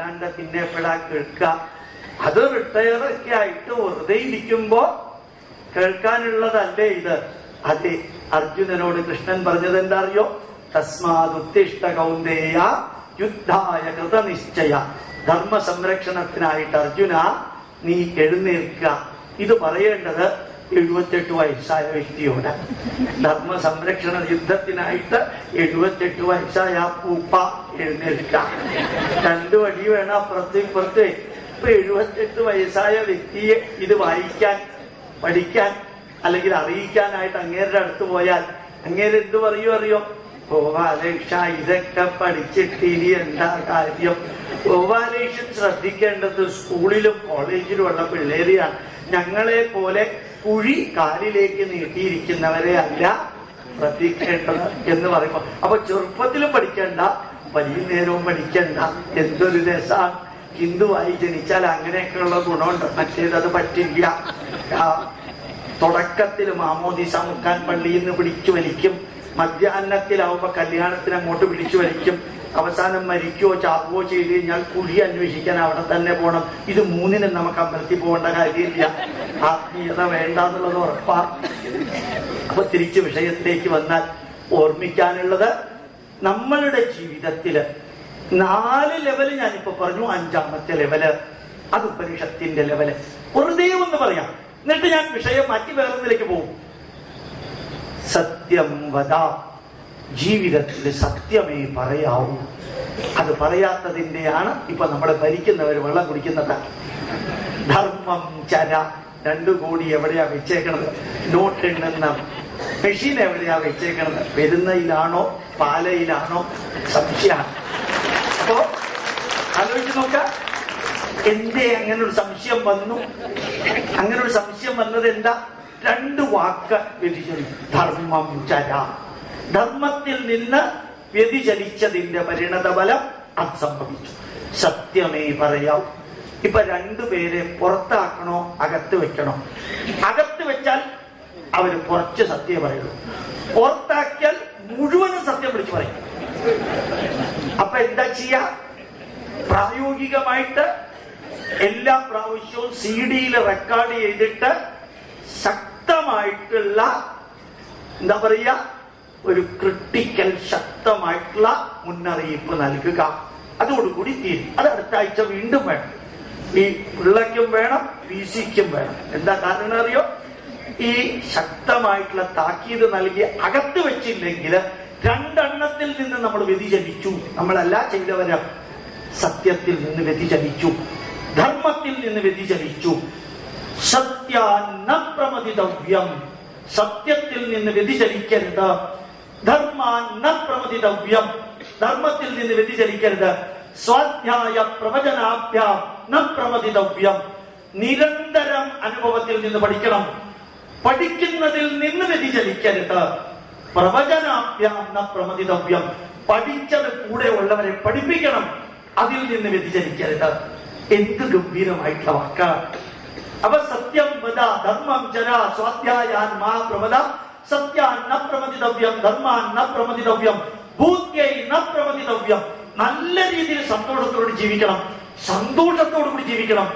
വരാണ്ട് പിന്നെ എപ്പോഴാ കേൾക്കുക? അത് റിട്ടയറൊക്കെ ആയിട്ട് വെറുതെ ഇരിക്കുമ്പോ കേൾക്കാനുള്ളതല്ലേ ഇത്? അതെ, അർജുനനോട് കൃഷ്ണൻ പറഞ്ഞത് എന്താ അറിയോ? തസ്മാദുത്തിഷ്ഠ കൗന്ദേയ യുദ്ധായ കൃതനിശ്ചയ. ധർമ്മ സംരക്ഷണത്തിനായിട്ട് അർജുന നീ എഴുന്നേൽക്കുക. ഇത് പറയേണ്ടത് 78 വയസ്സായ വ്യക്തിയോട്. ധർമ്മ സംരക്ഷണ യുദ്ധത്തിനായിട്ട് 78 വയസ്സായ പൂപ്പ എഴുന്നേൽക്കുക. 2 വടി വേണം അപ്പുറത്ത് ഇപ്പുറത്ത്. ഇപ്പൊ 78 വയസ്സായ വ്യക്തിയെ ഇത് വായിക്കാൻ, പഠിക്കാൻ അല്ലെങ്കിൽ അറിയിക്കാനായിട്ട് അങ്ങേരുടെ അടുത്ത് പോയാൽ അങ്ങേര് എന്ത് പറയൂ അറിയോ? ഗോപാലകൃഷ്ണ, ഇതൊക്കെ പഠിച്ചിട്ട് ഇനി എന്താ കാര്യം? ഗോപാലകൃഷ്ണൻ ശ്രദ്ധിക്കേണ്ടത് സ്കൂളിലും കോളേജിലും ഉള്ള പിള്ളേരെയാണ്. ഞങ്ങളെ പോലെ കുഴി കാലിലേക്ക് നീട്ടിയിരിക്കുന്നവരെ അല്ല ശ്രദ്ധിക്കേണ്ടത് എന്ന് പറയുമ്പോ, അപ്പൊ ചെറുപ്പത്തിലും പഠിക്കണ്ട, വലിയ നേരവും പഠിക്കണ്ട. എന്തൊരു രസാണ്! ഹിന്ദുവായി ജനിച്ചാൽ അങ്ങനെയൊക്കെയുള്ള ഗുണമുണ്ട്. മറ്റേതത് പറ്റില്ല. തുടക്കത്തിൽ മാമോദിസ മുക്കാൻ പള്ളിയിൽ നിന്ന് പിടിച്ചു വലിക്കും. മധ്യാഹ്നത്തിലാവുമ്പോ കല്യാണത്തിന് അങ്ങോട്ട് പിടിച്ചു വലിക്കും. അവസാനം മരിക്കുകയോ ചാവുകയോ ചെയ്ത് കഴിഞ്ഞാൽ കുഴി അന്വേഷിക്കാൻ അവിടെ തന്നെ പോകണം. ഇത് 3നും നമുക്ക് അമ്പലത്തിൽ പോകേണ്ട കാര്യമില്ല. ആത്മീയത വേണ്ടെന്നുള്ളത് ഉറപ്പാണ്. അപ്പൊ തിരിച്ച് വിഷയത്തിലേക്ക് വന്നാൽ ഓർമ്മിക്കാനുള്ളത്, നമ്മളുടെ ജീവിതത്തില് 4 ലെവല് ഞാനിപ്പോ പറഞ്ഞു. 5ാമത്തെ ലെവല് അത് ഉപനിഷത്തിന്റെ ലെവല്. വെറുതെ ഒന്ന് പറയാം, എന്നിട്ട് ഞാൻ വിഷയം മാറ്റി വേറൊന്നിലേക്ക് പോകും. സത്യം വദ. ജീവിതത്തിൽ സത്യമേ പറയാവൂ. അത് പറയാത്തതിന്റെയാണ് ഇപ്പൊ നമ്മളെ ഭരിക്കുന്നവർ വെള്ളം കുടിക്കുന്നത്. ധർമ്മം ചര. 2 കോടി എവിടെയാ വെച്ചേക്കണത്? നോട്ട് എണ്ണുന്ന മെഷീൻ എവിടെയാ വെച്ചേക്കണത്? പെരുന്നയിലാണോ പാലയിലാണോ? സംശയമാണ്. അപ്പോ ആലോചിച്ച് നോക്കാം, എന്തേ അങ്ങനൊരു സംശയം വന്നു? അങ്ങനൊരു സംശയം വന്നത് എന്താ? 2 വാക്ക് വ്യതിചലിച്ചു. ധർമ്മം ചര. ധർമ്മത്തിൽ നിന്ന് വ്യതിചലിച്ചതിന്റെ പരിണതഫലം അത് സംഭവിച്ചു. സത്യമേ പറയാവൂ. ഇപ്പൊ 2 പേരെ പുറത്താക്കണോ അകത്ത് വെക്കണോ? അകത്ത് വെച്ചാൽ അവര് കുറച്ച് സത്യം പറയുള്ളൂ. പുറത്താക്കിയാൽ മുഴുവനും സത്യം വിളിച്ചു പറയും. അപ്പൊ എന്താ ചെയ്യാ? പ്രായോഗികമായിട്ട് എല്ലാ പ്രാവശ്യവും CD-യിൽ റെക്കോർഡ് ചെയ്തിട്ട് ശക്തമായിട്ടുള്ള എന്താ പറയുക, ഒരു ക്രിട്ടിക്കൽ ശക്തമായിട്ടുള്ള മുന്നറിയിപ്പ് നൽകുക. അതോടുകൂടി തീരും. അത് അടുത്ത ആഴ്ച വീണ്ടും വേണം. ഈ പിള്ളയ്ക്കും വേണം, PC-ക്കും വേണം. എന്താ കാരണം അറിയോ? ഈ ശക്തമായിട്ടുള്ള താക്കീത് നൽകി അകത്ത് വെച്ചില്ലെങ്കിൽ 2 എണ്ണത്തിൽ നിന്ന് നമ്മൾ വ്യതിചലിച്ചു. നമ്മളല്ല ചെയ്തവരം. സത്യത്തിൽ നിന്ന് വ്യതിചലിച്ചു, ധർമ്മത്തിൽ നിന്ന് വ്യതിചലിച്ചു. സത്യാന്ന പ്രമതിതവ്യം. സത്യത്തിൽ നിന്ന് വ്യതിചലിക്കരുത്. ധർമാന്ന പ്രമതിതവ്യം. ധർമ്മത്തിൽ നിന്ന് വ്യതിചലിക്കരുത്. സ്വാധ്യായ പ്രവചനാഭ്യാം ന പ്രമതിതവ്യം. നിരന്തരം അനുഭവത്തിൽ നിന്ന് പഠിക്കണം. പഠിക്കുന്നതിൽ നിന്ന് വ്യതിചലിക്കരുത്. പ്രവചനാഭ്യാം ന പ്രമതിതവ്യം. പഠിച്ചത് കൂടെ ഉള്ളവരെ പഠിപ്പിക്കണം. അതിൽ നിന്ന് വ്യതിചലിക്കരുത്. എന്ത് ഗംഭീരമായിട്ടുള്ള വാക്കാണ്. അപ്പൊ സത്യം വദ, ധർമ്മം ചര, സ്വാധ്യായാൻ മാ പ്രവദ, സത്യാൻ ന പ്രമതിതവ്യം, ധർമാൻ ന പ്രമതിതവ്യം, ഭൂത്യൈ ന പ്രമതിതവ്യം. നല്ല രീതിയിൽ സന്തോഷത്തോട് ജീവിക്കണം. സന്തോഷത്തോടുകൂടി ജീവിക്കണം.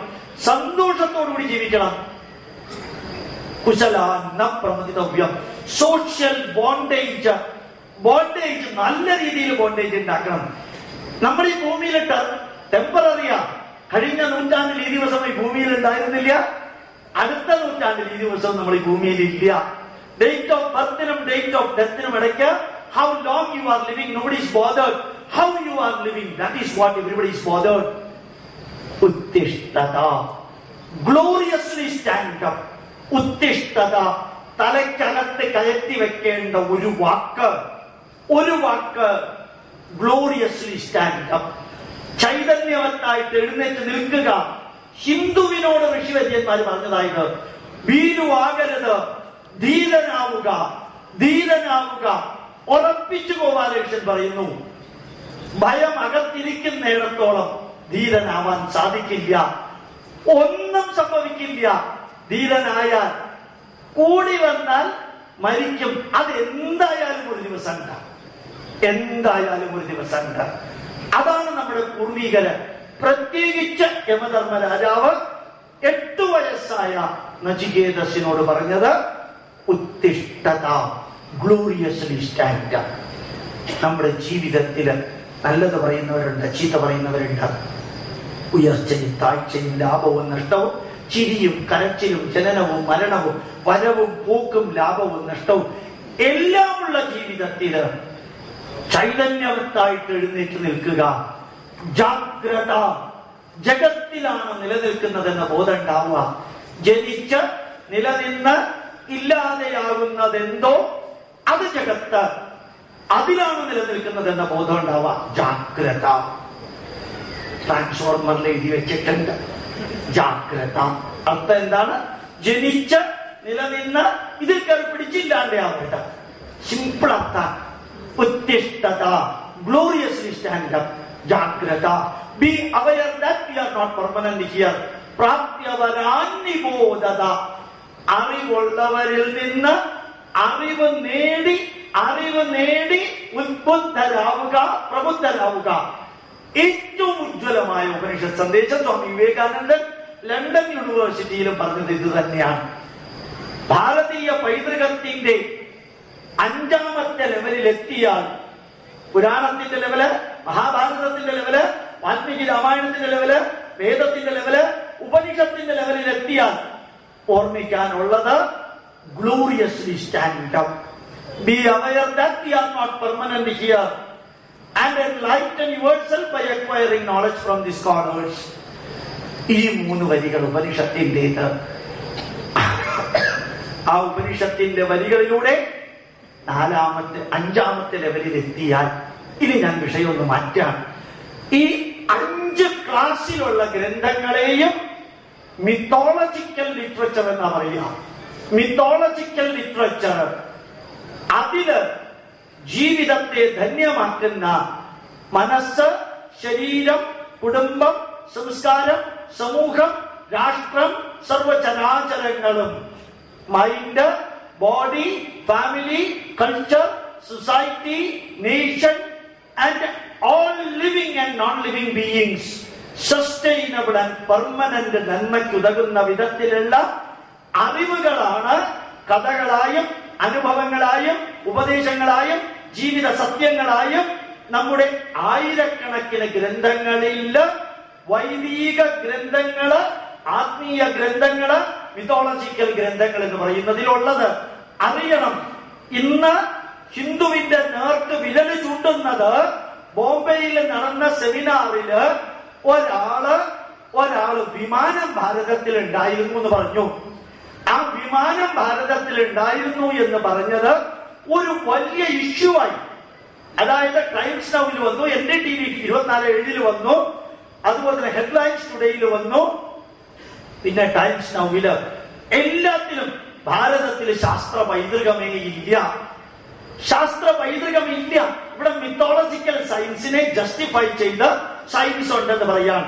സന്തോഷത്തോടുകൂടി ജീവിക്കണം. കുശലാൻ ന പ്രമതിതവ്യം. സോഷ്യൽ ബോണ്ടേജ്, ബോണ്ടേജ് നല്ല രീതിയിൽ ബോണ്ടേജ് ഉണ്ടാക്കണം. നമ്മൾ ഈ ഭൂമിയിലിട്ട് ടെമ്പററിയാ. കഴിഞ്ഞ നൂറ്റാണ്ടിൽ ഈ ദിവസം ഈ ഭൂമിയിൽ ഉണ്ടായിരുന്നില്ല. അടുത്ത നൂറ്റാണ്ടിൽ ഈ ദിവസം നമ്മൾ ഈ ഭൂമിയിൽ ഇല്ല. ഡേറ്റ് ഓഫ് ബർത്തിനും ഡേറ്റ് ഓഫ് ഡെത്തിനും ഇടയ്ക്ക് how long you are living, nobody is bothered. How you are living, that is what everybody is bothered. ഉത്തിഷ്ഠത. Gloriously stand up. ഉത്തിഷ്ഠത. തലയ്ക്കകത്ത് കയറ്റി വെക്കേണ്ട ഒരു വാക്ക്, ഒരു വാക്ക്. Gloriously stand up. ചൈതന്യവത്തായിട്ട് എഴുന്നേറ്റ് നിൽക്കുക. ഹിന്ദുവിനോട് ഋഷിവര്യന്മാർ പറഞ്ഞതായത് ഭീരുവാകരുത്, ധീരനാവുക, ധീരനാവുക. ഉറപ്പിച്ചു ഗോപാലകൃഷ്ണൻ പറയുന്നു, ഭയം അകത്തിരിക്കുന്നിടത്തോളം ധീരനാവാൻ സാധിക്കില്ല. ഒന്നും സംഭവിക്കില്ല. ധീരനായാൽ കൂടി വന്നാൽ മരിക്കും. അത് എന്തായാലും ഒരു ദിവസം ഉണ്ടാകും. എന്തായാലും ഒരു ദിവസം ഉണ്ടാകും. അതാണ് നമ്മുടെ പൂർവികര് പ്രത്യേകിച്ച് യമധർമ്മരാജാവ് 8 വയസ്സായ നചികേതസിനോട് പറഞ്ഞത് ഉത്തിഷ്ഠത, ഗ്ലോറിയസ്ലി സ്റ്റാൻഡ്. നമ്മുടെ ജീവിതത്തില് നല്ലത് പറയുന്നവരുണ്ട്, ചീത്ത പറയുന്നവരുണ്ട്. ഉയർച്ചയും താഴ്ചയും ലാഭവും നഷ്ടവും, ചിരിയും കരച്ചിലും, ജനനവും മരണവും, വരവും പോക്കും, ലാഭവും നഷ്ടവും എല്ലാമുള്ള ജീവിതത്തില് ചൈതന്യവത്തായിട്ട് എഴുന്നേറ്റ് നിൽക്കുക. ജാഗ്രത. ജഗത്തിലാണ് നിലനിൽക്കുന്നതെന്ന ബോധം ഉണ്ടാവുക. ജനിച്ച് നിലനിന്ന് ഇല്ലാതെയാകുന്നതെന്തോ അത് ജഗത്ത്, അതിലാണ് നിലനിൽക്കുന്നതെന്ന ബോധം ഉണ്ടാവുക. ജാഗ്രത. ട്രാൻസ്ഫോർമറിൽ എഴുതി വെച്ചിട്ടുണ്ട് ജാഗ്രത. അർത്ഥം എന്താണ്? ജനിച്ച് നിലനിന്ന് ഇതിൽ കയറി പിടിച്ചില്ലാണ്ടാവുക. സിമ്പിൾ അർത്ഥം. ഉത്തിഷ്ഠത, gloriously stand up. ജാഗ്രത. Be aware that we are not permanent here. പ്രാപ്യവരാന്നിബോധത. അറിവുള്ളവരിൽ നിന്ന് അറിവ് നേടി ഉദ്ബുദ്ധരാവുക, പ്രബുദ്ധരാവുക. ഏറ്റവും ഉജ്ജ്വലമായ ഉപനിഷത്ത് സന്ദേശം സ്വാമി വിവേകാനന്ദൻ ലണ്ടൻ യൂണിവേഴ്സിറ്റിയിലും പറഞ്ഞത് ഇത് തന്നെയാണ്. ഭാരതീയ പൈതൃകത്തിന്റെ 5ാമത്തെ ലെവലിൽ എത്തിയാൽ, പുരാണത്തിന്റെ ലെവല്, മഹാഭാരതത്തിന്റെ ലെവല്, വാൽമീകി രാമായണത്തിന്റെ ലെവല്, വേദത്തിന്റെ ലെവല്, ഉപനിഷത്തിന്റെ ലെവലിൽ എത്തിയാൽ ഓർമ്മിക്കാനുള്ളത് gloriously stand up. Be aware that we are not permanent here and enlighten yourself by acquiring knowledge from the scholars. ഈ 3 വരികൾ ഉപനിഷത്തിൻ്റെത്. ആ ഉപനിഷത്തിന്റെ വരികളിലൂടെ 5ാമത്തെ ലെവലിൽ എത്തിയാൽ, ഇനി ഞാൻ വിഷയം ഒന്ന് മാറ്റാം. ഈ 5 ക്ലാസ്സിലുള്ള ഗ്രന്ഥങ്ങളെയും മിത്തോളജിക്കൽ ലിറ്ററേച്ചർ എന്നാ പറയുക. മിത്തോളജിക്കൽ ലിറ്ററേച്ചർ, അതില് ജീവിതത്തെ ധന്യമാക്കുന്ന മനസ്സ്, ശരീരം, കുടുംബം, സംസ്കാരം, സമൂഹം, രാഷ്ട്രം, സർവചരാചരങ്ങളും, mind, body, family, culture, society, nation and all living and non living beings sustainable and permanent നന്മയ്ക്കുതകുന്ന വിധത്തിലുള്ള അറിവുകളാണ് കഥകളായും അനുഭവങ്ങളായും ഉപദേശങ്ങളായും ജീവിത സത്യങ്ങളായും നമ്മുടെ ആയിരക്കണക്കിന് ഗ്രന്ഥങ്ങളില്, വൈദിക ഗ്രന്ഥങ്ങള്, ആത്മീയ ഗ്രന്ഥങ്ങള്, മിത്തോളജിക്കൽ ഗ്രന്ഥങ്ങൾ എന്ന് പറയുന്നതിലുള്ളത്. അറിയണം, ഇന്ന് ഹിന്ദുവിന്റെ നേർക്ക് വിരല് ചൂണ്ടുന്നത് ബോംബെയിൽ നടന്ന സെമിനാറില് ഒരാള് വിമാനം ഭാരതത്തിൽ ഉണ്ടായിരുന്നു എന്ന് പറഞ്ഞു. ആ വിമാനം ഭാരതത്തിൽ ഉണ്ടായിരുന്നു എന്ന് പറഞ്ഞത് ഒരു വലിയ ഇഷ്യൂ ആയി. അതായത് ടൈംസ് നൗവിൽ വന്നു, NDTV 24/7 വന്നു, അതുപോലെ തന്നെ ഹെഡ്ലൈൻസ് ടുഡേയിൽ വന്നു, പിന്നെ ടൈംസ് നൗവില്, എല്ലാത്തിലും ഭാരതത്തിൽ ശാസ്ത്ര പൈതൃകമേ ഇല്ല. ശാസ്ത്ര പൈതൃകമില്ല. ഇവിടെ മിത്തോളജിക്കൽ സയൻസിനെ ജസ്റ്റിഫൈ ചെയ്ത് സയൻസ് ഉണ്ടെന്ന് പറയാൻ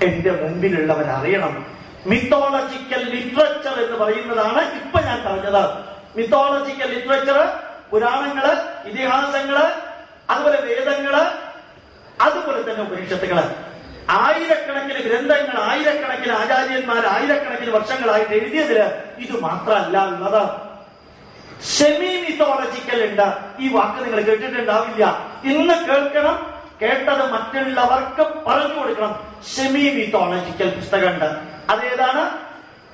എന്റെ മുമ്പിലുള്ളവരറിയണം. മിത്തോളജിക്കൽ ലിറ്ററേച്ചർ എന്ന് പറയുന്നതാണ് ഇപ്പൊ ഞാൻ പറഞ്ഞത്. മിത്തോളജിക്കൽ ലിറ്ററേച്ചർ, പുരാണങ്ങള്, ഇതിഹാസങ്ങള്, അതുപോലെ വേദങ്ങള്, അതുപോലെ തന്നെ ഉപനിഷത്തുകള്, ആയിരക്കണക്കിന് ഗ്രന്ഥങ്ങൾ, ആയിരക്കണക്കിന് ആചാര്യന്മാർ ആയിരക്കണക്കിന് വർഷങ്ങളായിട്ട് എഴുതിയതില് ഇത് മാത്രമല്ല ഉള്ളത്. സെമി മിത്തോളജിക്കൽ ഉണ്ട്. ഈ വാക്ക് നിങ്ങൾ കേട്ടിട്ടുണ്ടാവില്ല. ഇന്ന് കേൾക്കണം, കേട്ടത് മറ്റുള്ളവർക്ക് പറഞ്ഞു കൊടുക്കണം. സെമി മിത്തോളജിക്കൽ പുസ്തകമുണ്ട്. അതേതാണ്?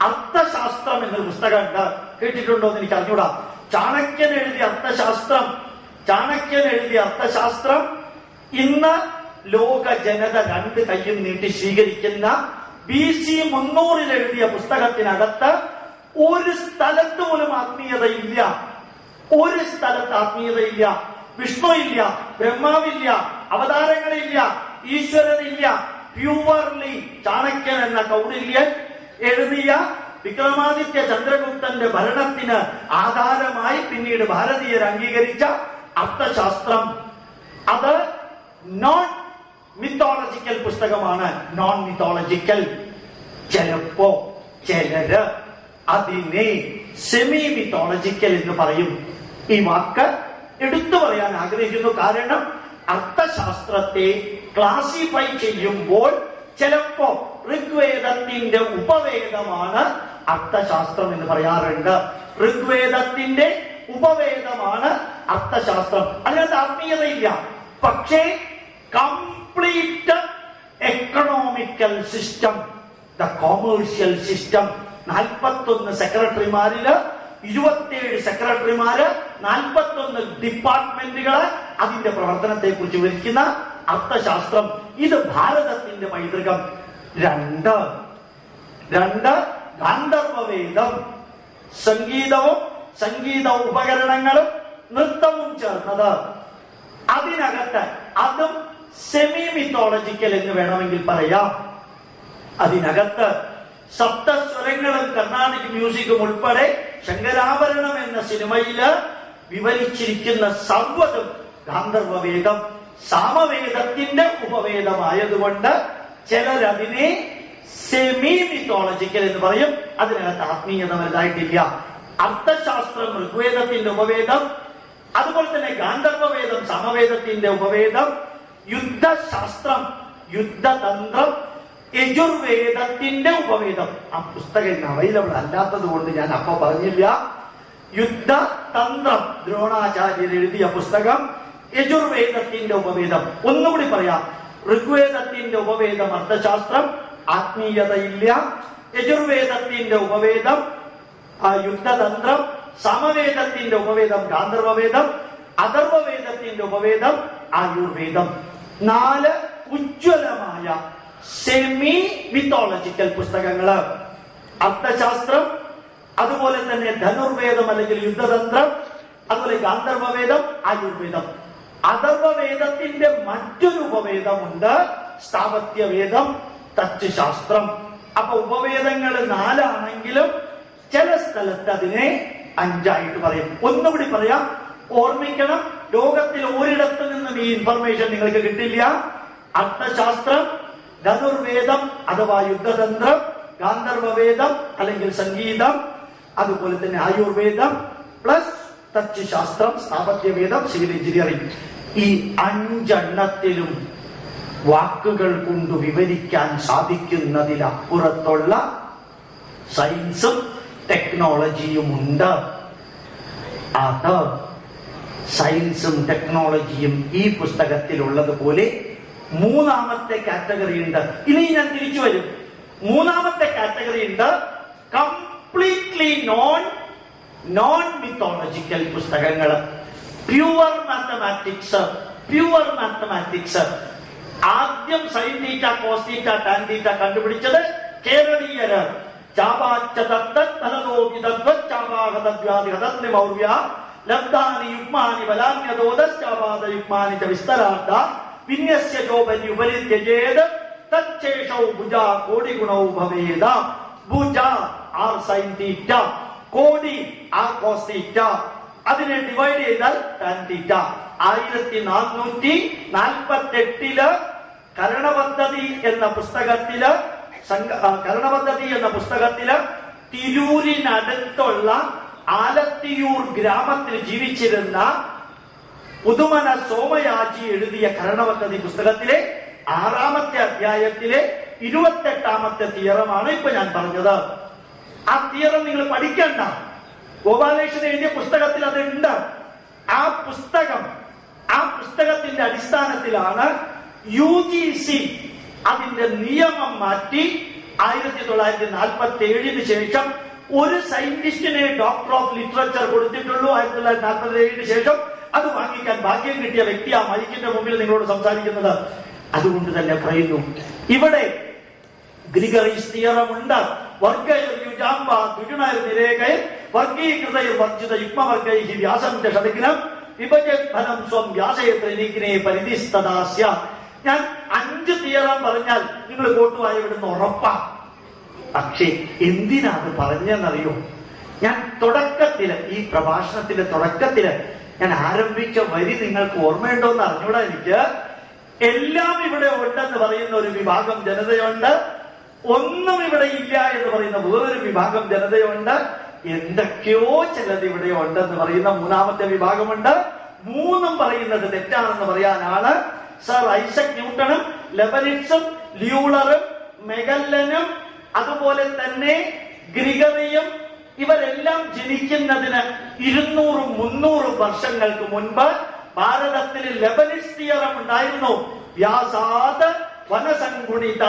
അർത്ഥശാസ്ത്രം എന്നൊരു പുസ്തകമുണ്ട്. കേട്ടിട്ടുണ്ടോ എന്ന് എനിക്ക് അറിഞ്ഞൂടാ. ചാണക്യൻ എഴുതിയ അർത്ഥശാസ്ത്രം ഇന്ന് ലോക ജനത 2 കൈയും നീട്ടി സ്വീകരിക്കുന്ന BC 300 എഴുതിയ പുസ്തകത്തിനകത്ത് ഒരു സ്ഥലത്ത് പോലും ആത്മീയതയില്ല. ഒരു സ്ഥലത്ത് ആത്മീയതയില്ല. വിഷ്ണു ഇല്ല, ബ്രഹ്മാവില്ല, അവതാരങ്ങളില്ല, ഈശ്വരനില്ല. പ്യൂവർലി ചാണക്യൻ എന്ന കൗടില്യൻ എഴുതിയ വിക്രമാദിത്യ ചന്ദ്രഗുപ്തന്റെ ഭരണത്തിന് ആധാരമായി പിന്നീട് ഭാരതീയർ അംഗീകരിച്ച അർത്ഥശാസ്ത്രം, അത് നോൺ മിത്തോളജിക്കൽ പുസ്തകമാണ്. Non mythological. ചിലപ്പോ ചിലര് അതിനെ സെമി മിത്തോളജിക്കൽ എന്ന് പറയും. ഈ വാക്ക് എടുത്തു പറയാൻ ആഗ്രഹിക്കുന്നു. കാരണം അർത്ഥശാസ്ത്രത്തെ ക്ലാസിഫൈ ചെയ്യുമ്പോൾ ചിലപ്പോ ഋഗ്വേദത്തിന്റെ ഉപവേദമാണ് അർത്ഥശാസ്ത്രം എന്ന് പറയാറുണ്ട്. ഋഗ്വേദത്തിന്റെ ഉപവേദമാണ് അർത്ഥശാസ്ത്രം. അതിനകത്ത് ആത്മീയതയില്ല. പക്ഷേ complete economical system, the commercial system, 41 സെക്രട്ടറിമാരില് 27 സെക്രട്ടറിമാര്, 41 ഡിപ്പാർട്ട്മെന്റുകള്, അതിന്റെ പ്രവർത്തനത്തെ കുറിച്ച് വിവരിക്കുന്ന അർത്ഥശാസ്ത്രം. ഇത് ഭാരതത്തിന്റെ പൈതൃകം. രണ്ട് ഗാന്ധർവവേദം, സംഗീതവും സംഗീത ഉപകരണങ്ങളും നൃത്തവും ചേർന്നത്. അതിനകത്ത് അതും സെമി മിത്തോളജിക്കൽ എന്ന് വേണമെങ്കിൽ പറയാം. അതിനകത്ത് സപ്തസ്വരങ്ങളും കർണാടിക് മ്യൂസിക്കും ഉൾപ്പെടെ ശങ്കരാഭരണം എന്ന സിനിമയില് വിവരിച്ചിരിക്കുന്ന സർവ്വതും ഗാന്ധർവവേദം സാമവേദത്തിന്റെ ഉപവേദമായതുകൊണ്ട് ചിലരതിനെ സെമി മിത്തോളജിക്കൽ എന്ന് പറയും. അതിനകത്ത് ആത്മീയത വലുതായിട്ടില്ല. അർത്ഥശാസ്ത്രം ഋഗ്വേദത്തിന്റെ ഉപവേദം, അതുപോലെ തന്നെ ഗാന്ധർവവേദം സമവേദത്തിന്റെ ഉപവേദം, യുദ്ധശാസ്ത്രം യുദ്ധതന്ത്രം യജുർവേദത്തിന്റെ ഉപവേദം. ആ പുസ്തകം അവൈലബിൾ അല്ലാത്തത് കൊണ്ട് ഞാൻ അപ്പൊ പറഞ്ഞില്ല. യുദ്ധതന്ത്രം ദ്രോണാചാര്യർ എഴുതിയ പുസ്തകം, യജുർവേദത്തിന്റെ ഉപവേദം. ഒന്നുകൂടി പറയാം, ഋഗ്വേദത്തിന്റെ ഉപവേദം അർത്ഥശാസ്ത്രം, ആത്മീയതയില്ല. യജുർവേദത്തിന്റെ ഉപവേദം യുദ്ധതന്ത്രം, സമവേദത്തിന്റെ ഉപവേദം ഗാന്ധർവവേദം, അഥർവവേദത്തിന്റെ ഉപവേദം ആയുർവേദം. 4 ഉജ്ജ്വലമായ സെമി മിത്തോളജിക്കൽ പുസ്തകങ്ങള്. അർത്ഥശാസ്ത്രം, അതുപോലെ തന്നെ ധനുർവേദം അല്ലെങ്കിൽ യുദ്ധതന്ത്രം, അതുപോലെ ഗാന്ധർവവേദം, ആയുർവേദം. അഥർവവേദത്തിന്റെ മറ്റൊരു ഉപവേദമുണ്ട്, സ്ഥാപത്യവേദം, തച്ചുശാസ്ത്രം. അപ്പൊ ഉപവേദങ്ങൾ 4 ആണെങ്കിലും ചില സ്ഥലത്ത് അതിനെ 5 ആയിട്ട് പറയും. ഒന്നുകൂടി പറയാം, ഓർമ്മിക്കണം. ലോകത്തിൽ ഒരിടത്തു നിന്നും ഈ ഇൻഫർമേഷൻ നിങ്ങൾക്ക് കിട്ടില്ല. അർത്ഥശാസ്ത്രം, ധനുർവേദം അഥവാ യുദ്ധതന്ത്രം, ഗാന്ധർവവേദം അല്ലെങ്കിൽ സംഗീതം, അതുപോലെ തന്നെ ആയുർവേദം പ്ലസ് തച്ചുശാസ്ത്രം, സ്ഥാപത്യവേദം, സിവിൽ എഞ്ചിനീയറിംഗ്. ഈ 5 എണ്ണത്തിലും വാക്കുകൾ കൊണ്ട് വിവരിക്കാൻ സാധിക്കുന്നതിലപ്പുറത്തുള്ള സയൻസും ടെക്നോളജിയും ഉണ്ട്. അത് സയൻസും ടെക്നോളജിയും ഈ പുസ്തകത്തിലുള്ളതുപോലെ 3ാമത്തെ കാറ്റഗറി ഉണ്ട്. ഇനി ഞാൻ തിരിച്ചു വരും. 3ാമത്തെ കാറ്റഗറി ഉണ്ട്, കംപ്ലീറ്റ്ലി നോൺ മിത്തോളജിക്കൽ പുസ്തകങ്ങൾ. Pure mathematics. ആദ്യം sine theta, cos theta, tan theta കണ്ടുപിടിച്ചത് കേരളീയര്. ലബ്ധാനി യുഗ്മാനി ബലാന്യതോദശ്ചാപാദ യുഗ്മാനി ച വിസ്തരാർദ്ധ വിന്യസ്യ ജോപരി ഉപരിത്യജേത് തച്ഛേഷൗ ഭുജ കോടിഗുണൗ ഭവേദ. ഭുജ ആർ സൈൻ തീറ്റ, കോടി ആർ കോസ് തീറ്റ, അതിനെ ഡിവൈഡ് ചെയ്താൽ ടാൻ തീറ്റ. 1448 കരണപദ്ധതി എന്ന പുസ്തകത്തില് തിരൂരിനടുത്തുള്ള ആലത്തിയൂർ ഗ്രാമത്തിൽ ജീവിച്ചിരുന്ന പുതുമന സോമയാജി എഴുതിയ കരണപദ്ധതി പുസ്തകത്തിലെ 6ാമത്തെ അധ്യായത്തിലെ 28ാമത്തെ തിയറമാണ് ഇപ്പൊ ഞാൻ പറഞ്ഞത്. ആ തിയറം നിങ്ങൾ പഠിക്കണ്ട, ഗോപാലകൃഷ്ണൻ എഴുതിയ പുസ്തകത്തിൽ അതുണ്ട്. ആ പുസ്തകത്തിന്റെ അടിസ്ഥാനത്തിലാണ് UGC അതിന്റെ നിയമം മാറ്റി 1947 ശേഷം ഒരു സയന്റിസ്റ്റിനെ ഡോക്ടർ ഓഫ് ലിറ്ററേച്ചർ കൊടുത്തിട്ടുള്ളൂ. 1947 ശേഷം അത് വാങ്ങിക്കാൻ ഭാഗ്യം കിട്ടിയ വ്യക്തി ആ മൈക്കിന്റെ മുമ്പിൽ നിങ്ങളോട് സംസാരിക്കുന്നത്. അതുകൊണ്ട് തന്നെ പറയുന്നു, ഇവിടെ ഗ്രിഗറീസ് തിയറം ഉണ്ട്. വർഗീകൃതൈർ വർജിത യുഗ്മവർഗൈ വ്യാസം ഷഡ്ഗിനം വിഭജനം സ്വം വ്യാസയത്രിനെ പരിധിസ്തദാസ്യ. ഞാൻ 5 തിയറം പറഞ്ഞാൽ നിങ്ങൾ കോട്ടുവായി വിടുന്ന ഉറപ്പാ. പക്ഷേ എന്തിനാ അത് പറഞ്ഞെന്നറിയോ? ഞാൻ തുടക്കത്തില്, ഈ പ്രഭാഷണത്തിന്റെ തുടക്കത്തില് ഞാൻ ആരംഭിച്ച വരി നിങ്ങൾക്ക് ഓർമ്മയുണ്ടോന്ന് അറിഞ്ഞൂടാ എനിക്ക്. എല്ലാം ഇവിടെ ഉണ്ടെന്ന് പറയുന്ന ഒരു വിഭാഗം ജനതയുണ്ട്, ഒന്നും ഇവിടെ ഇല്ല എന്ന് പറയുന്ന വേറൊരു വിഭാഗം ജനതയുണ്ട്, എന്തൊക്കെയോ ചിലത് ഇവിടെ ഉണ്ടെന്ന് പറയുന്ന 3ാമത്തെ വിഭാഗമുണ്ട്. മൂന്നും പറയുന്നത് തെറ്റാണെന്ന് പറയാനാണ് സർ ഐസക് ന്യൂട്ടണും ലെബനിറ്റ്സും ല്യൂളറും മെഗല്ലനും അതുപോലെ തന്നെ ഗ്രിഗറിയും ഇവരെല്ലാം ജനിക്കുന്നതിന് 200-300 വർഷങ്ങൾക്ക് മുൻപ് ഭാരതത്തിൽ ലെബനിറ്റ്സ് തിയറം ഉണ്ടായിരുന്നു. വ്യാസാത് വനസംഗുണിത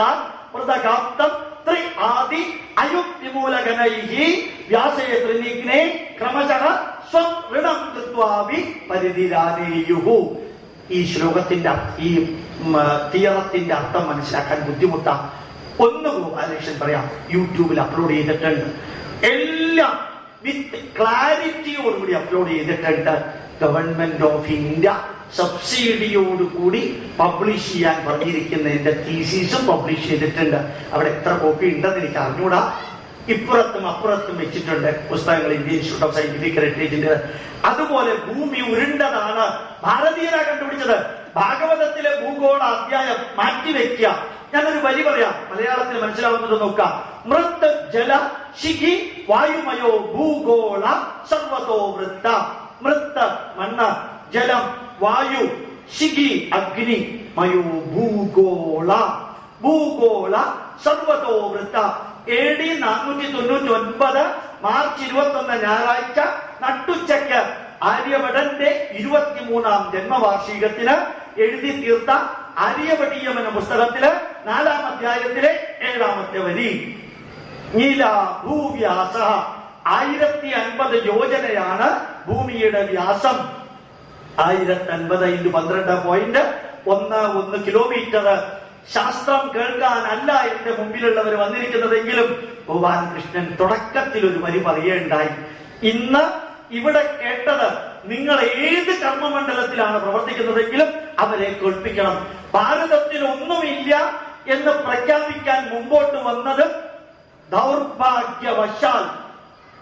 മൃതകാപ്തം ത്രി ആദി അയുക്തിമൂലകനൈഹി വ്യാസേ ത്രിനിഗ്നേ ക്രമശഃ സ്വം ഋണം കൃത്വാപി പരിധിരാനേയുഹു. ഈ ശ്ലോകത്തിന്റെ ഈ തിയറത്തിന്റെ അർത്ഥം മനസ്സിലാക്കാൻ ബുദ്ധിമുട്ടാണ്. ഒന്ന് ഗോപാലകൃഷ്ണൻ പറയാം, യൂട്യൂബിൽ അപ്ലോഡ് ചെയ്തിട്ടുണ്ട്, എല്ലാം വിത്ത് ക്ലാരിറ്റിയോടുകൂടി അപ്ലോഡ് ചെയ്തിട്ടുണ്ട്. ഗവൺമെന്റ് ഓഫ് ഇന്ത്യ സബ്സിഡിയോടുകൂടി പബ്ലിഷ് ചെയ്യാൻ പറഞ്ഞിരിക്കുന്നതിന്റെ തീസീസും പബ്ലിഷ് ചെയ്തിട്ടുണ്ട്. അവിടെ എത്ര കോപ്പി ഉണ്ടെന്ന് എനിക്ക് അറിഞ്ഞൂടാ. ഇപ്പുറത്തും അപ്പുറത്തും വെച്ചിട്ടുണ്ട് പുസ്തകങ്ങൾ, ഇന്ത്യൻ ഇൻസ്റ്റിറ്റ്യൂട്ട് ഓഫ് സയന്റിഫിക് ഹെറിറ്റേജിന്റെ. അതുപോലെ ഭൂമി ഉരുണ്ടതാണ് ഭാരതീയരാ കണ്ടുപിടിച്ചത്. ഭാഗവതത്തിലെ ഭൂഗോള അധ്യായം മാറ്റിവെക്കുക. ഞാനൊരു വരി പറയാം, മലയാളത്തിൽ മനസ്സിലാവുന്നത് നോക്കാം. മൃത് ജല ശിഖി വായുമയോ ഭൂഗോള സർവതോ വൃത്ത. മൃത്ത് മണ്ണ്, ജലം വായു, ശിഖി അഗ്നി, മയോ ഭൂഗോള. ഭൂഗോള സർവതോ വൃത്ത. AD 499 മാർച്ച് 21 ഞായറാഴ്ച നട്ടുച്ചയ്ക്ക് ആര്യഭടന്റെ 23ാം ജന്മവാർഷികത്തിന് എഴുതി തീർത്ത ആര്യഭടീയം എന്ന പുസ്തകത്തില് 4ാം അധ്യായത്തിലെ 7ാമത്തെ വരി. നീല ഭൂവ്യാസ 1050 യോജനയാണ് ഭൂമിയുടെ വ്യാസം. 1050 × 12.11 കിലോമീറ്റർ. ശാസ്ത്രം കേൾക്കാനല്ല എന്റെ മുമ്പിലുള്ളവർ വന്നിരിക്കുന്നതെങ്കിലും ഗോപാലകൃഷ്ണൻ തുടക്കത്തിൽ ഒരു വരി പറയുകയുണ്ടായി. ഇന്ന് ഇവിടെ കേട്ടത് നിങ്ങൾ ഏത് കർമ്മമണ്ഡലത്തിലാണ് പ്രവർത്തിക്കുന്നതെങ്കിലും അവരെ കേൾപ്പിക്കണം. ഭാരതത്തിൽ ഒന്നുമില്ല എന്ന് പ്രഖ്യാപിക്കാൻ മുമ്പോട്ട് വന്നത് ദൗർഭാഗ്യവശാൽ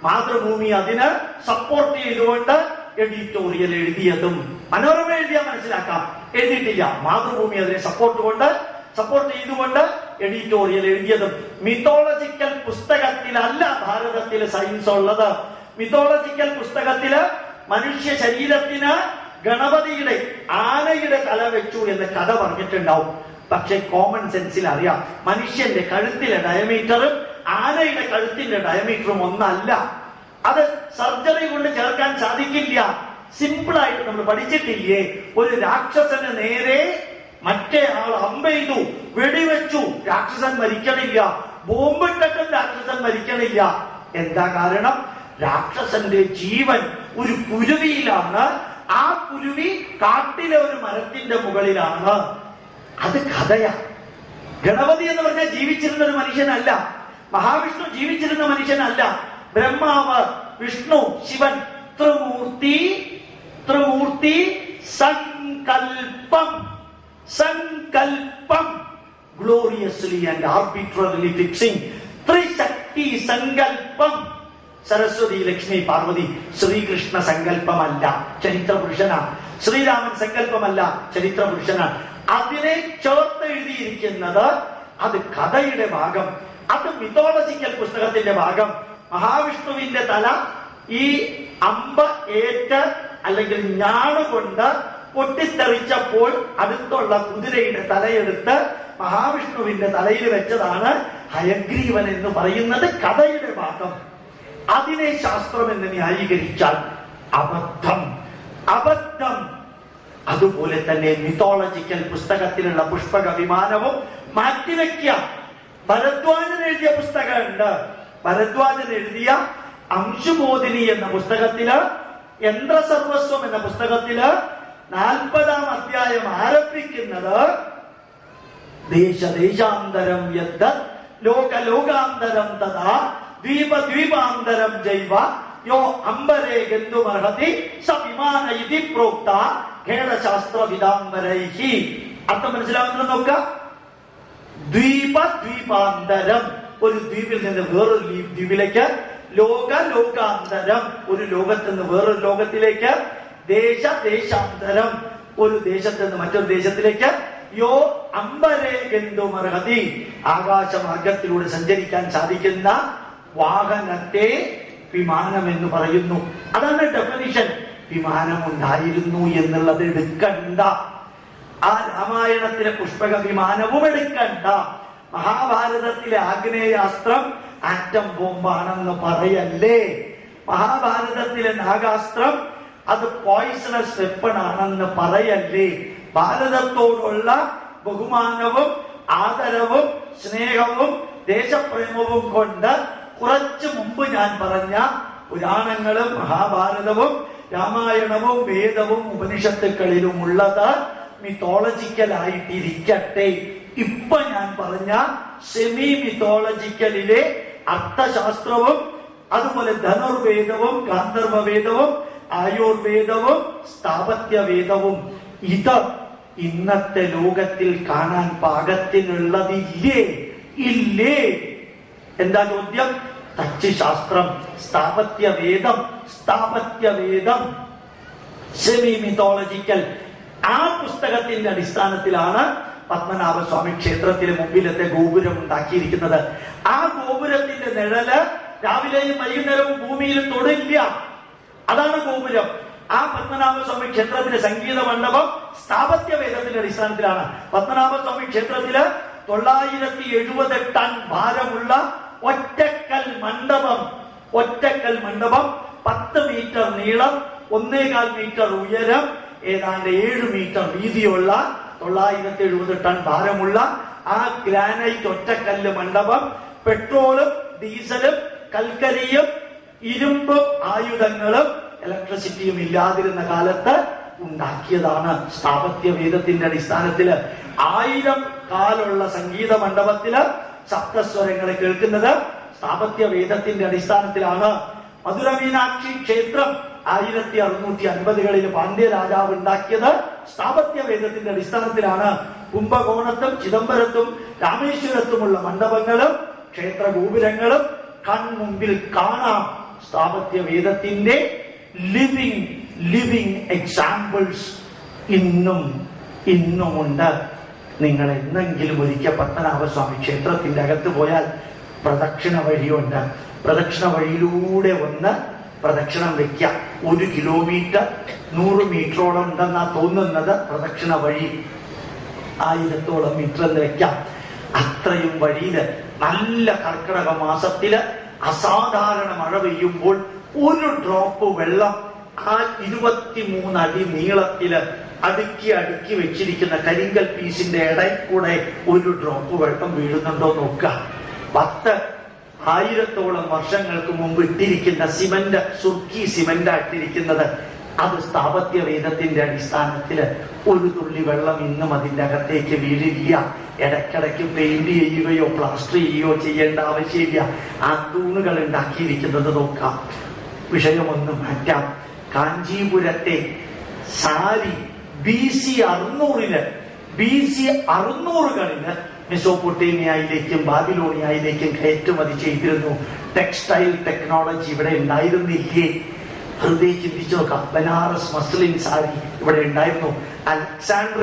മാതൃഭൂമി അതിന് സപ്പോർട്ട് ചെയ്തുകൊണ്ട് എഡിറ്റോറിയൽ എഴുതിയതും, മനോരമ എഴുതിയാൽ മനസ്സിലാക്കാം, എഴുതിയിട്ടില്ല. മാതൃഭൂമി അതിനെ സപ്പോർട്ട് ചെയ്തുകൊണ്ട് എഡിറ്റോറിയൽ എഴുതിയതും. മിത്തോളജിക്കൽ പുസ്തകത്തിലല്ല ഭാരതത്തിൽ സയൻസ് ഉള്ളത്. മിത്തോളജിക്കൽ പുസ്തകത്തില് മനുഷ്യ ശരീരത്തിന് ഗണപതിയുടെ ആനയുടെ തല വെച്ചു എന്ന് കഥ പറഞ്ഞിട്ടുണ്ടാവും. പക്ഷെ കോമൺ സെൻസിൽ അറിയാം, മനുഷ്യന്റെ കഴുത്തിലെ ഡയമീറ്ററും ആനയുടെ കഴുത്തിന്റെ ഡയമീറ്ററും ഒന്നല്ല. അത് സർജറി കൊണ്ട് ചേർക്കാൻ സാധിക്കില്ല. സിമ്പിൾ ആയിട്ട് നമ്മൾ പഠിച്ചിട്ടില്ലേ, ഒരു രാക്ഷസന് നേരെ മറ്റേ ആൾ അമ്പെയ്തു, വെടിവെച്ചു, രാക്ഷസൻ മരിക്കണില്ല. ബോംബിട്ടിട്ടും രാക്ഷസൻ മരിക്കണില്ല. എന്താ കാരണം? രാക്ഷസന്റെ ജീവൻ ഒരു കുരുവിയിലാണ്. ആ കുരുവി കാട്ടിലെ ഒരു മരത്തിന്റെ മുകളിലാണ്. അത് കഥയാ. ഗണപതി എന്ന് പറഞ്ഞാൽ ജീവിച്ചിരുന്ന ഒരു മനുഷ്യനല്ല. മഹാവിഷ്ണു ജീവിച്ചിരുന്ന മനുഷ്യനല്ല. ബ്രഹ്മാവ്, Vishnu, Shivan, ത്രിമൂർത്തി സങ്കൽപ്പം gloriously and arbitrarily fixing. Trishakti സങ്കല്പം. സരസ്വതി, ലക്ഷ്മി, പാർവതി. ശ്രീകൃഷ്ണ സങ്കല്പമല്ല, ചരിത്ര പുരുഷനാണ്. ശ്രീരാമൻ സങ്കല്പമല്ല, ചരിത്ര പുരുഷനാണ്. അതിനെ ചേർത്ത് എഴുതിയിരിക്കുന്നത് അത് കഥയുടെ ഭാഗം, അത് മിത്തോളജിക്കൽ പുസ്തകത്തിന്റെ ഭാഗം. മഹാവിഷ്ണുവിന്റെ തല ഈ അമ്പ് ഏറ്റ് അല്ലെങ്കിൽ ഞാണുകൊണ്ട് പൊട്ടിത്തെറിച്ചപ്പോൾ അടുത്തുള്ള കുതിരയുടെ തലയെടുത്ത് മഹാവിഷ്ണുവിന്റെ തലയിൽ വെച്ചതാണ് ഹയഗ്രീവൻ എന്ന് പറയുന്നത് കഥയുടെ ഭാഗം. അതിനെ ശാസ്ത്രം എന്ന് ന്യായീകരിച്ചാൽ അബദ്ധം. അതുപോലെ തന്നെ മിത്തോളജിക്കൽ പുസ്തകത്തിലുള്ള പുഷ്പക വിമാനവും മാറ്റിവെക്കാം. ഭരദ്വാജൻ എഴുതിയ പുസ്തകമുണ്ട്. ഭരദ്വാജൻ എഴുതിയ അംശുബോധിനി എന്ന പുസ്തകത്തില്, യന്ത്രസർവസ്വം എന്ന പുസ്തകത്തില് 40ാം അധ്യായം ആരംഭിക്കുന്നത് ദേശാന്തരം യദ് ലോകാന്തരം തഥാ ദ്വീപാന്തരം ജൈവ യോ അംബരേ ഗന്തുമർഹതി സ വിമാന ഇതി പ്രോക്ത ഖേദശാസ്ത്ര വിദാംബരൈഹി. അർത്ഥം മനസ്സിലാവുന്നത് നോക്കുക. ദ്വീപാന്തരം, ഒരു ദ്വീപിൽ നിന്ന് വേറൊരു ദ്വീപിലേക്ക്. ലോകാന്തരം, ഒരു ലോകത്ത് നിന്ന് വേറൊരു ലോകത്തിലേക്ക്. ദേശാന്തരം, ഒരു ദേശത്ത് നിന്ന് മറ്റൊരു ദേശത്തിലേക്ക്. യോ അംബരേ ഗന്തുമർഹതി, ആകാശമാർഗത്തിലൂടെ സഞ്ചരിക്കാൻ സാധിക്കുന്ന വാഹനത്തെ വിമാനം എന്ന് പറയുന്നു. അതാണ് ഡെഫിനിഷൻ. വിമാനമുണ്ടായിരുന്നു എന്നുള്ളത് എടുക്കണ്ട. ആ രാമായണത്തിലെ പുഷ്പക വിമാനവും എടുക്കണ്ട. മഹാഭാരതത്തിലെ ആഗ്നേയാസ്ത്രം ആറ്റം ബോംബാണെന്ന് പറയല്ലേ. മഹാഭാരതത്തിലെ നാഗാസ്ത്രം അത് പോയിസണസ് വെപ്പൺ ആണെന്ന് പറയല്ലേ. ഭാരതത്തോടുള്ള ബഹുമാനവും ആദരവും സ്നേഹവും ദേശപ്രേമവും കൊണ്ട് കുറച്ചു മുമ്പ് ഞാൻ പറഞ്ഞ പുരാണങ്ങളും മഹാഭാരതവും രാമായണവും വേദവും ഉപനിഷത്തുക്കളിലും ഉള്ളത് മിത്തോളജിക്കലായിട്ടിരിക്കട്ടെ. ഇപ്പൊ ഞാൻ പറഞ്ഞ സെമി മിത്തോളജിക്കലിലെ അർത്ഥശാസ്ത്രവും അതുപോലെ ധനുർവേദവും ഗാന്ധർവവേദവും ആയുർവേദവും സ്ഥാപത്യവേദവും ഇത് ഇന്നത്തെ ലോകത്തിൽ കാണാൻ പാകത്തിനുള്ളതില്ലേ? ഇല്ലേ? എന്താ ചോദ്യം? തച്ചുശാസ്ത്രം, സ്ഥാപത്യവേദം സെമി മിത്തോളജിക്കൽ. ആ പുസ്തകത്തിന്റെ അടിസ്ഥാനത്തിലാണ് പത്മനാഭസ്വാമി ക്ഷേത്രത്തിന് മുമ്പിലത്തെ ഗോപുരം ഉണ്ടാക്കിയിരിക്കുന്നത്. ആ ഗോപുരത്തിന്റെ നിഴല് രാവിലെയും വൈകുന്നേരവും ഭൂമിയിൽ തൊടില്ല. അതാണ് ഗോപുരം. ആ പത്മനാഭസ്വാമി ക്ഷേത്രത്തിലെ സംഗീത മണ്ഡപം സ്ഥാപത്യവേദത്തിന്റെ അടിസ്ഥാനത്തിലാണ്. പത്മനാഭസ്വാമി ക്ഷേത്രത്തില് 970 ടൺ ഭാരമുള്ള ഒറ്റക്കൽ മണ്ഡപം 10 മീറ്റർ നീളം, 1.25 മീറ്റർ ഉയരം, ഏതാണ്ട് 7 മീറ്റർ വീതിയുള്ള 970 ടൺ ഭാരമുള്ള ആ ഗ്രാനൈറ്റ് ഒറ്റക്കല്ല് മണ്ഡപം പെട്രോളും ഡീസലും കൽക്കരിയും ഇരുമ്പും ആയുധങ്ങളും ഇലക്ട്രിസിറ്റിയും ഇല്ലാതിരുന്ന കാലത്ത് ഉണ്ടാക്കിയതാണ്. സ്ഥാപത്യവേദത്തിന്റെ അടിസ്ഥാനത്തില് 1000 കാലുള്ള സംഗീത മണ്ഡപത്തില് സപ്തസ്വരങ്ങളെ കേൾക്കുന്നത് സ്ഥാപത്യവേദത്തിന്റെ അടിസ്ഥാനത്തിലാണ്. മധുര മീനാക്ഷി ക്ഷേത്രം 1650കളിൽ പാണ്ഡ്യ രാജാവ് ഉണ്ടാക്കിയത് സ്ഥാപത്യവേദത്തിന്റെ അടിസ്ഥാനത്തിലാണ്. കുംഭകോണത്തും ചിദംബരത്തും രാമേശ്വരത്തുമുള്ള മണ്ഡപങ്ങളും ക്ഷേത്ര ഗോപുരങ്ങളും കൺമുമ്പിൽ കാണാം. സ്ഥാപത്യവേദത്തിന്റെ ലിവിങ് എക്സാമ്പിൾസ് ഇന്നുമുണ്ട്. നിങ്ങൾ എന്നെങ്കിലും ഒരിക്കൽ പത്മനാഭസ്വാമി ക്ഷേത്രത്തിന്റെ അകത്ത് പോയാൽ പ്രദക്ഷിണ വഴിയുണ്ട്. പ്രദക്ഷിണ വഴിയിലൂടെ ഒന്ന് പ്രദക്ഷിണം വെക്കാം. 1 കിലോമീറ്റർ 100 മീറ്ററോളം ഉണ്ടെന്നാ തോന്നുന്നത് പ്രദക്ഷിണ വഴി. 1000ഓളം മീറ്റർ എന്ന് വെക്കാം. അത്രയും വഴിയില് നല്ല കർക്കിടക മാസത്തില് അസാധാരണ മഴ പെയ്യുമ്പോൾ ഒരു ഡ്രോപ്പ് വെള്ളം ആ 23 അടി നീളത്തില് അടുക്കി വെച്ചിരിക്കുന്ന കരിങ്കൽ പീസിന്റെ ഇടയിൽ കൂടെ ഒരു ഡ്രോപ്പ് വെള്ളം വീഴുന്നുണ്ടോ നോക്കുക. 10,000ഓളം വർഷങ്ങൾക്ക് മുമ്പ് ഇട്ടിരിക്കുന്ന സിമന്റ്, സുർക്കി സിമന്റ് ഇട്ടിരിക്കുന്നത്. അത് സ്ഥാപത്യവേദത്തിന്റെ അടിസ്ഥാനത്തില് ഒരു തുള്ളി വെള്ളം ഇന്നും അതിന്റെ അകത്തേക്ക് വീഴില്ല. ഇടയ്ക്കിടയ്ക്ക് പെയിന്റ് ചെയ്യുകയോ പ്ലാസ്റ്റർ ചെയ്യുകയോ ചെയ്യേണ്ട ആവശ്യമില്ല. ആ തൂണുകൾ ഉണ്ടാക്കിയിരിക്കുന്നത് നോക്കാം. വിഷയമൊന്ന് മാറ്റാം. കാഞ്ചീപുരത്തെ സാരി BC 600കളില് മെസോപ്പൊട്ടേമിയയിലേക്കും ബാബിലോണിയയിലേക്കും കയറ്റുമതി ചെയ്തിരുന്നു. ടെക്സ്റ്റൈൽ ടെക്നോളജി ഇവിടെ ഉണ്ടായിരുന്നില്ലേ? വെറുതെ ചിന്തിച്ചു നോക്കാം. ബനാറസ് മസ്ലിൻ സാരി ഇവിടെ ഉണ്ടായിരുന്നു. അലക്സാണ്ടർ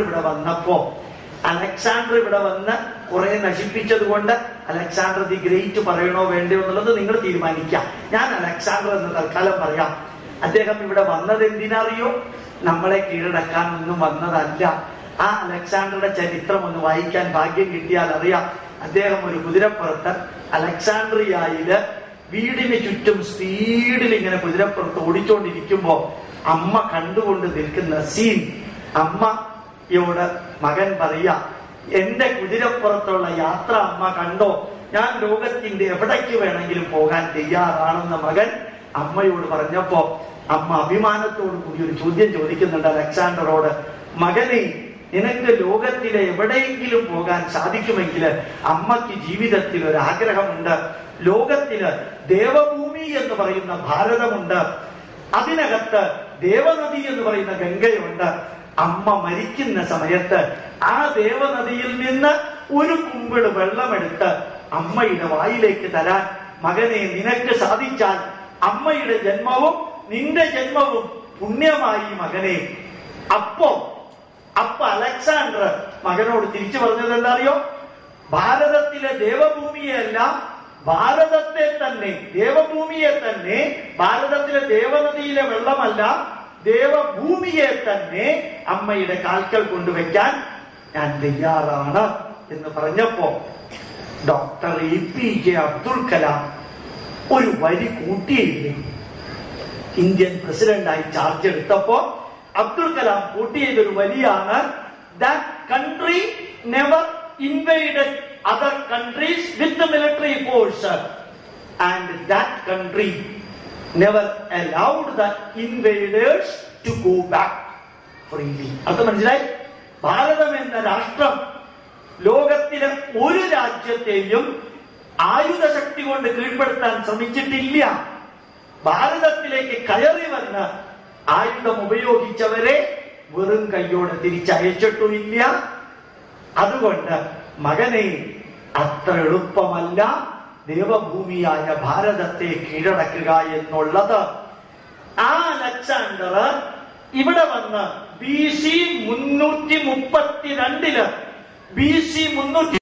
ഇവിടെ വന്ന് കുറെ നശിപ്പിച്ചത് കൊണ്ട് അലക്സാണ്ടർ ദി ഗ്രേറ്റ് പറയണോ വേണ്ടയോ എന്നുള്ളത് നിങ്ങൾ തീരുമാനിക്കാം. ഞാൻ അലക്സാണ്ടർ എന്ന് തൽക്കാലം പറയാം. അദ്ദേഹം ഇവിടെ വന്നത് എന്തിനറിയോ? നമ്മളെ കീഴടക്കാനൊന്നും വന്നതല്ല. ആ അലക്സാണ്ടറുടെ ചരിത്രം ഒന്ന് വായിക്കാൻ ഭാഗ്യം കിട്ടിയാൽ അറിയാം. അദ്ദേഹം ഒരു കുതിരപ്പുറത്ത് അലക്സാണ്ട്രിയയില് വീടിന് ചുറ്റും സ്പീഡിൽ ഇങ്ങനെ കുതിരപ്പുറത്ത് ഓടിച്ചോണ്ടിരിക്കുമ്പോ അമ്മ കണ്ടുകൊണ്ട് നിൽക്കുന്ന സീൻ. അമ്മയോട് മകൻ പറയാ, എന്റെ കുതിരപ്പുറത്തുള്ള യാത്ര അമ്മ കണ്ടോ? ഞാൻ ലോകത്തിന്റെ എവിടേക്ക് വേണമെങ്കിലും പോകാൻ തയ്യാറാണെന്ന് മകൻ അമ്മയോട് പറഞ്ഞപ്പോ അമ്മ അഭിമാനത്തോടു കൂടി ഒരു ചോദ്യം ചോദിക്കുന്നുണ്ട് അലക്സാണ്ടറോട്. മകനെ, നിനക്ക് ലോകത്തിലെ എവിടെയെങ്കിലും പോകാൻ സാധിക്കുമെങ്കിൽ അമ്മയ്ക്ക് ജീവിതത്തിൽ ഒരു ആഗ്രഹമുണ്ട്. ലോകത്തില് ദേവഭൂമി എന്ന് പറയുന്ന ഭാരതമുണ്ട്. അതിനകത്ത് ദേവനദി എന്ന് പറയുന്ന ഗംഗയുണ്ട്. അമ്മ മരിക്കുന്ന സമയത്ത് ആ ദേവനദിയിൽ നിന്ന് ഒരു കുമ്പിട് വെള്ളമെടുത്ത് അമ്മയുടെ വായിലേക്ക് തരാൻ മകനെ നിനക്ക് സാധിച്ചാൽ അമ്മയുടെ ജന്മവും നിന്റെ ജന്മവും പുണ്യമായി മകനെ. അപ്പൊ അലക്സാണ്ടർ മകനോട് തിരിച്ചു പറഞ്ഞത് എന്താ അറിയോ? ഭാരതത്തിലെ ദേവഭൂമിയല്ല, ഭാരതത്തെ തന്നെ, ദേവഭൂമിയെ തന്നെ, ഭാരതത്തിലെ ദേവനദിയിലെ വെള്ളമല്ല, ദേവഭൂമിയെ തന്നെ അമ്മയുടെ കാൽക്കൽ കൊണ്ടുവയ്ക്കാൻ ഞാൻ തയ്യാറാണ് എന്ന് പറഞ്ഞപ്പോ ഡോക്ടർ APJ അബ്ദുൽ കലാം ഒരു വരി കൂട്ടിയില്ലേ? ഇന്ത്യൻ പ്രസിഡന്റായി ചാർജ് എടുത്തപ്പോ അബ്ദുൽ കലാം കൂട്ടിയതൊരു വരിയാണ്, that country never invaded other countries with the military force and that country never allowed the invaders to go back freely. അത് മനസ്സിലായി? ഭാരതം എന്ന രാഷ്ട്രം ലോകത്തിലെ ഒരു രാജ്യത്തെയും ആയുധശക്തി കൊണ്ട് കീഴ്പ്പെടുത്താൻ ശ്രമിച്ചിട്ടില്ല. ഭാരതത്തിലേക്ക് കയറി വന്ന് ആയുധം ഉപയോഗിച്ചവരെ വെറും കൈയോടെ തിരിച്ചയച്ചിട്ടുമില്ല. അതുകൊണ്ട് മകനെ, അത്ര എളുപ്പമല്ല ദേവഭൂമിയായ ഭാരതത്തെ കീഴടക്കുക എന്നുള്ളത്. ആ അലക്സാണ്ടർ ഇവിടെ വന്ന് BC 332 BC 300